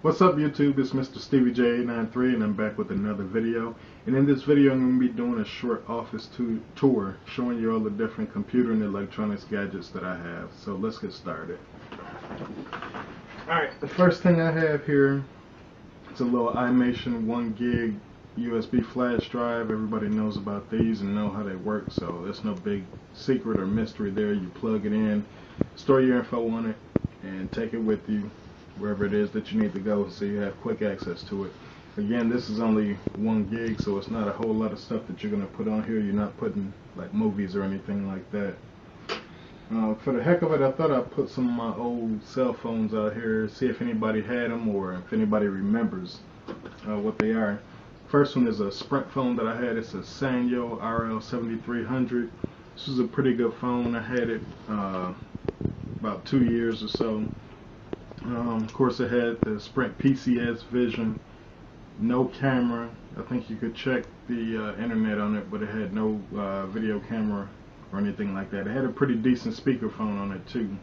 What's up YouTube, it's Mr. Stevie J893 and I'm back with another video. And in this video I'm going to be doing a short office tour showing you all the different computer and electronics gadgets that I have. So let's get started. Alright, the first thing I have here is a little iMation 1 gig USB flash drive. Everybody knows about these and know how they work, so there's no big secret or mystery there. You plug it in, store your info on it, and take it with you wherever it is that you need to go, so you have quick access to it. Again, this is only 1 gig, so it's not a whole lot of stuff that you're going to put on here. You're not putting like movies or anything like that. For the heck of it, I thought I'd put some of my old cell phones out here, see if anybody had them or if anybody remembers what they are. First one is a Sprint phone that I had. It's a Sanyo RL7300. This is a pretty good phone. I had it about 2 years or so. Of course, it had the Sprint PCS Vision, no camera. I think you could check the internet on it, but it had no video camera or anything like that. It had a pretty decent speakerphone on it too.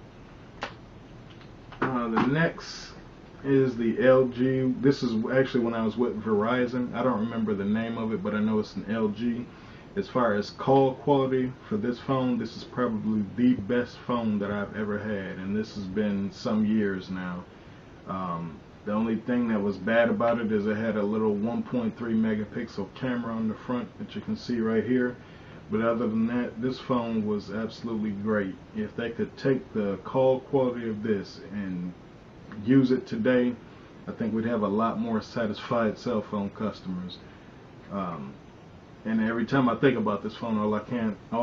The next is the LG. This is actually when I was with Verizon. I don't remember the name of it, but I know it's an LG. As far as call quality for this phone, this is probably the best phone that I've ever had, and this has been some years now. The only thing that was bad about it is it had a little 1.3 megapixel camera on the front that you can see right here. But other than that, this phone was absolutely great. If they could take the call quality of this and use it today, I think we'd have a lot more satisfied cell phone customers. And every time I think about this phone, all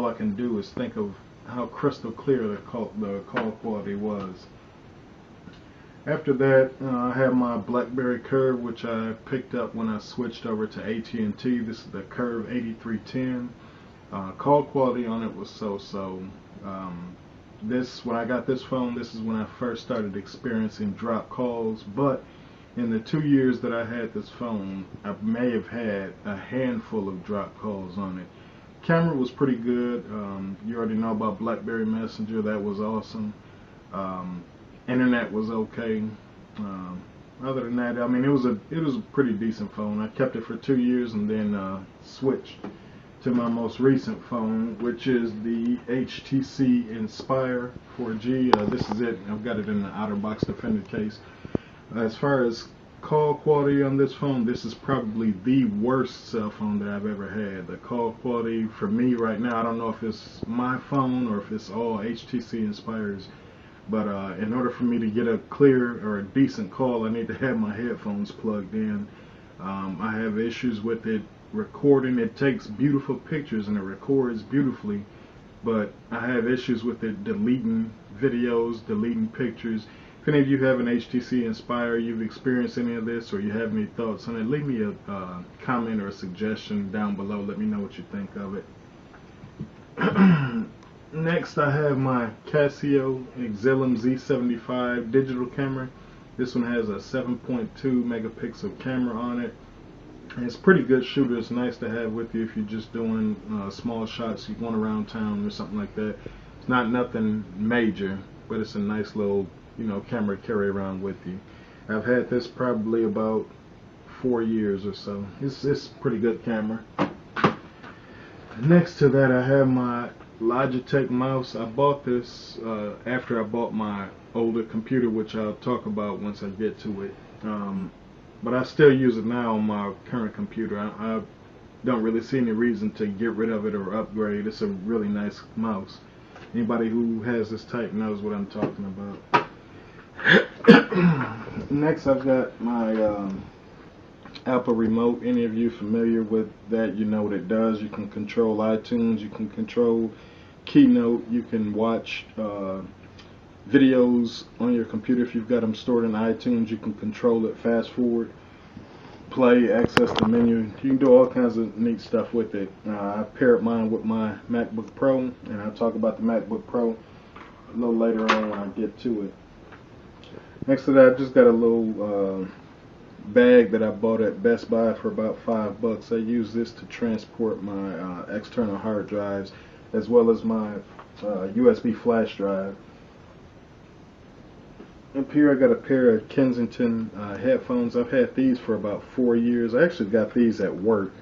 I can do is think of how crystal clear the call quality was. After that, I have my BlackBerry Curve, which I picked up when I switched over to AT&T. This is the Curve 8310. Call quality on it was so-so. When I got this phone, this is when I first started experiencing drop calls, but in the 2 years that I had this phone, I may have had a handful of drop calls on it. Camera was pretty good. You already know about BlackBerry Messenger. That was awesome. Internet was okay. Other than that, I mean, it was a pretty decent phone. I kept it for 2 years and then switched to my most recent phone, which is the HTC Inspire 4G. This is it. I've got it in the outer box defender case. As far as call quality on this phone, this is probably the worst cell phone that I've ever had. The call quality for me right now, I don't know if it's my phone or if it's all HTC Inspires, but in order for me to get a clear or a decent call, I need to have my headphones plugged in. I have issues with it recording. It takes beautiful pictures and it records beautifully, but I have issues with it deleting videos, deleting pictures. If any of you have an HTC Inspire, you've experienced any of this, or you have any thoughts on it, leave me a comment or a suggestion down below. Let me know what you think of it. Next, I have my Casio Xelim Z75 digital camera. This one has a 7.2 megapixel camera on it. And it's a pretty good shooter. It's nice to have with you if you're just doing small shots, you're going around town or something like that. It's not nothing major, but it's a nice little camera to carry around with you. I've had this probably about 4 years or so. It's a pretty good camera. Next to that, I have my Logitech mouse. I bought this after I bought my older computer, which I'll talk about once I get to it. But I still use it now on my current computer. I don't really see any reason to get rid of it or upgrade. It's a really nice mouse. Anybody who has this type knows what I'm talking about. Next, I've got my Apple remote. Any of you familiar with that, you know what it does. You can control iTunes, you can control Keynote, you can watch videos on your computer. If you've got them stored in iTunes, you can control it, fast forward, play, access the menu. You can do all kinds of neat stuff with it. I paired mine with my MacBook Pro, and I'll talk about the MacBook Pro a little later on when I get to it. Next to that, I just got a little bag that I bought at Best Buy for about $5. I use this to transport my external hard drives as well as my USB flash drive. Up here I got a pair of Kensington headphones. I've had these for about 4 years. I actually got these at work.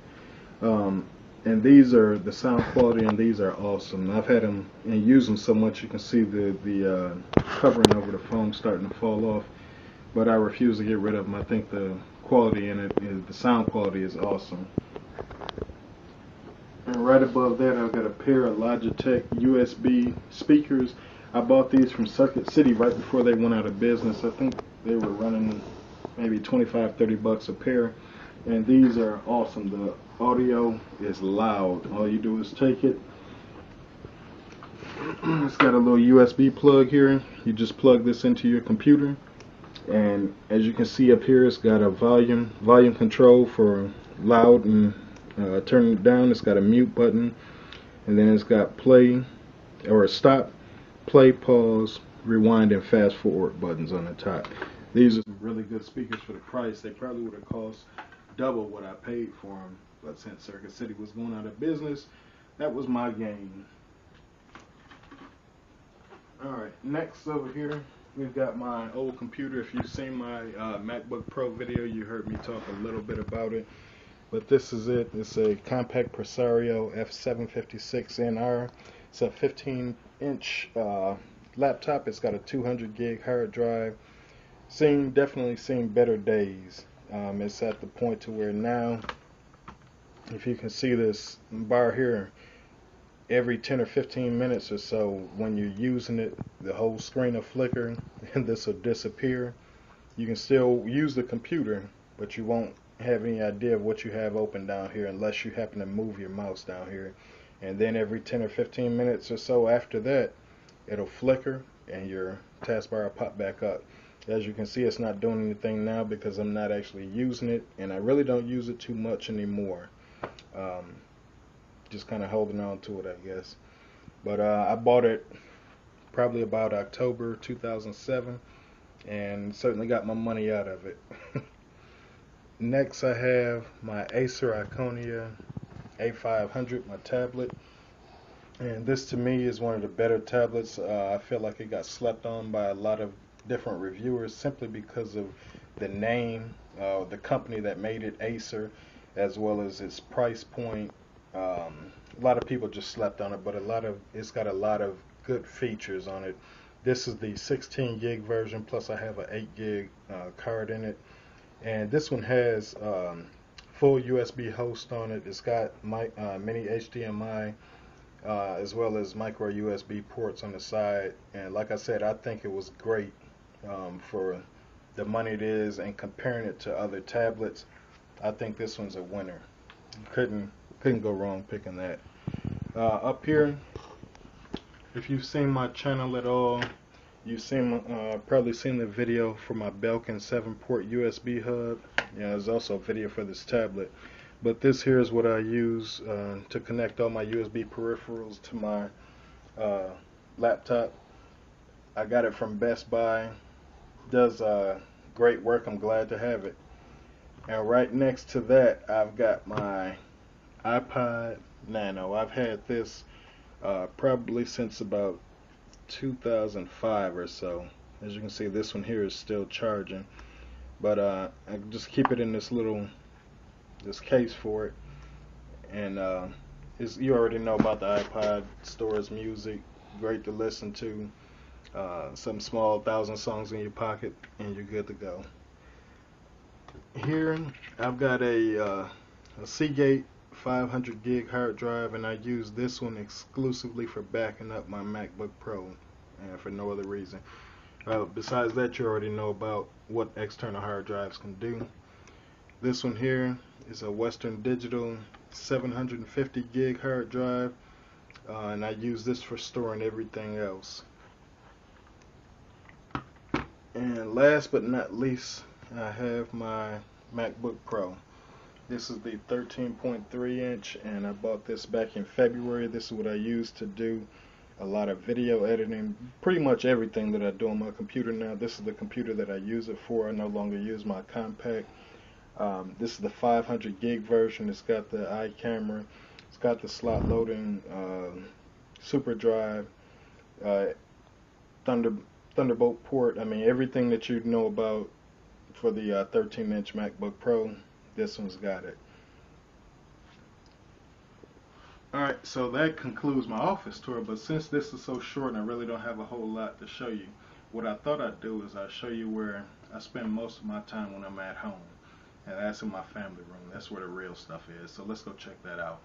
Um, and these are the sound quality, and these are awesome. I've had them and used them so much you can see the covering over the foam starting to fall off, but I refuse to get rid of them. I think the quality in it, the sound quality is awesome. And right above that I've got a pair of Logitech USB speakers. I bought these from Circuit City right before they went out of business. I think they were running maybe 25-30 bucks a pair, and these are awesome. The audio is loud. All you do is take it. It's got a little USB plug here. You just plug this into your computer, and as you can see up here, it's got a volume control for loud and turning it down. It's got a mute button, and then it's got play or stop, play, pause, rewind, and fast forward buttons on the top. These are some really good speakers for the price. They probably would have cost double what I paid for them, but since Circuit City was going out of business, that was my gain. Alright, next over here we've got my old computer. If you've seen my MacBook Pro video, you heard me talk a little bit about it, but this is it. It's a compact Presario F756NR. It's a 15-inch laptop. It's got a 200 gig hard drive. Definitely seen better days. It's at the point to where now, if you can see this bar here, every 10 or 15 minutes or so, when you're using it, the whole screen will flicker and this will disappear. You can still use the computer, but you won't have any idea of what you have open down here unless you happen to move your mouse down here. And then every 10 or 15 minutes or so after that, it'll flicker and your taskbar will pop back up. As you can see, it's not doing anything now because I'm not actually using it, and I really don't use it too much anymore. Just kind of holding on to it, I guess. But I bought it probably about October 2007, and certainly got my money out of it. Next I have my Acer Iconia A500, my tablet. And this to me is one of the better tablets. I feel like it got slept on by a lot of different reviewers simply because of the name, the company that made it, Acer, as well as its price point. A lot of people just slept on it, but it's got a lot of good features on it. This is the 16 gig version, plus I have an 8 gig card in it, and this one has full USB host on it. It's got mini HDMI as well as micro USB ports on the side, and like I said, I think it was great for the money it is, and comparing it to other tablets, I think this one's a winner. Couldn't go wrong picking that. Up here, if you've seen my channel at all, you've seen probably seen the video for my Belkin 7-port USB hub. Yeah, there's also a video for this tablet. But this here is what I use to connect all my USB peripherals to my laptop. I got it from Best Buy. Does great work. I'm glad to have it. And right next to that, I've got my iPod Nano. I've had this probably since about 2005 or so. As you can see, this one here is still charging, but I just keep it in this case for it. And you already know about the iPod. Stores music, great to listen to. Some small 1,000 songs in your pocket, and you're good to go. Here I've got a Seagate 500 gig hard drive, and I use this one exclusively for backing up my MacBook Pro, and for no other reason. Besides that, you already know about what external hard drives can do. This one here is a Western Digital 750 gig hard drive, and I use this for storing everything else. And last but not least, I have my MacBook Pro. This is the 13.3 inch, and I bought this back in February. This is what I use to do a lot of video editing, pretty much everything that I do on my computer now. This is the computer that I use it for. I no longer use my compact. This is the 500 gig version. It's got the iCamera. It's got the slot loading, super drive, Thunderbolt port. I mean, everything that you know about for the 13-inch MacBook Pro, this one's got it. Alright, so that concludes my office tour, but since this is so short and I really don't have a whole lot to show you, what I thought I'd do is I'll show you where I spend most of my time when I'm at home. And that's in my family room. That's where the real stuff is. So let's go check that out.